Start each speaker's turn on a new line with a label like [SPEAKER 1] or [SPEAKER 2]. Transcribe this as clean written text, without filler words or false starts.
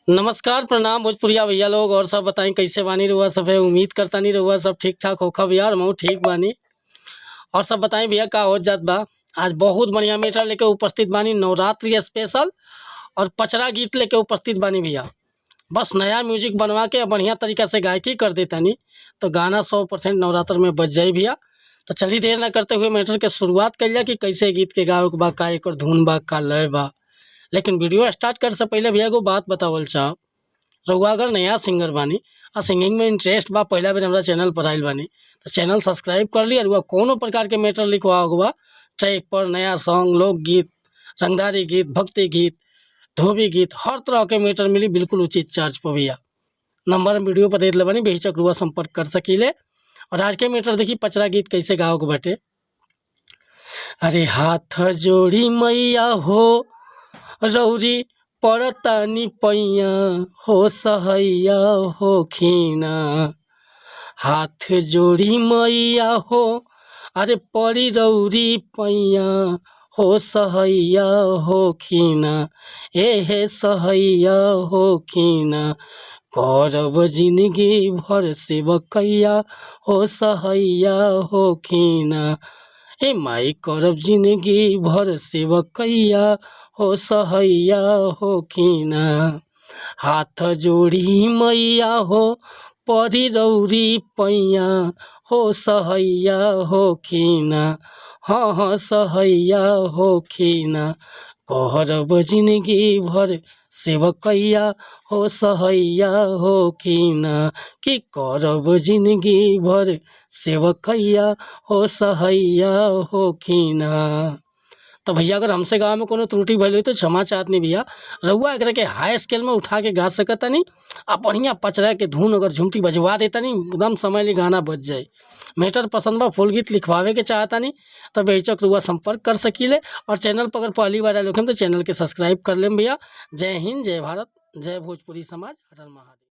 [SPEAKER 1] नमस्कार प्रणाम भोजपुरिया भैया लोग और सब बताएं कैसे बानी रहुआ सब है। उम्मीद करता नहीं रहुआ सब ठीक ठाक होखा भैया और मैं ठीक बानी। और सब बताएं भैया का हो जात बा। आज बहुत बढ़िया मैटर लेके उपस्थित बानी, नवरात्रि स्पेशल और पचरा गीत लेके उपस्थित बानी भैया। बस नया म्यूजिक बनवा के बढ़िया तरीका से गायकी कर देता नहीं तो गाना 100% नवरात्र में बज जाए भैया। तो चलिए देर ना करते हुए मैटर के शुरुआत कर लिया कि कैसे गीत के गावे के बा, का एकर धुन बा, का लय बा। लेकिन वीडियो स्टार्ट कर से पहले भैया को बात बतावल चाह, रउआ अगर नया सिंगर बानी और सिंगिंग में इंटरेस्ट बा, पहला बेर हमारा चैनल पर आइल बानी तो चैनल सब्सक्राइब कर ली। और कोनो प्रकार के मैटर लिखवा होगा ट्रैक पर, नया सॉन्ग, लोकगीत, रंगदारी गीत, भक्ति गीत, धोबी गीत, हर तरह के मैटर मिली बिल्कुल उचित चार्ज पर भैया। नंबर हम वीडियो पर दे दिले बानी, बेहिचक रुआ संपर्क कर सकीले। और आज के मैटर देखी पचरा गीत कैसे गाओ के बाटे। अरे हाथ जोड़ी मैया हो रौरी पड़तानी पैया हो सहैया हो खीना, हाथ जोड़ी मैया हो अरे पड़ी रौरी पैया हो सहैया हो खीना, हे सहैया हो खीना, करब जिंदगी भर से बकैया हो सहैया हो खीना, ए माई करब जिंदगी भर से बकैया हो सहैया हो खीना, हाथ जोड़ी मैया हो परी रौरी पैया हो सहैया हो खीना, हाँ सहैया हो खीना, करब जिंदगी भर सेवकैया हो सहैया हो खीना, कि करब जिंदगी भर सेवकैया हो सहैया हो खीना। तो भैया अगर हमसे गाँव में कोनो त्रुटि भइल तो क्षमा चाहत नहीं भैया। रउआ एकरा के हाई स्केल में उठा के गा सकता नहीं, आ बढ़िया पचरा के धुन अगर झुमटी बजवा देता नहीं एकदम समय ले गाना बज जाए। मैटर पसंद बा, फुल गीत लिखवावे के चाहता नहीं तो बेहिचक रुआ संपर्क कर सकीले। और चैनल पर अगर पहली बार आए तो चैनल के सब्सक्राइब कर लें भैया। जय हिंद, जय भारत, जय भोजपुरी समाज, हर हर महादेव।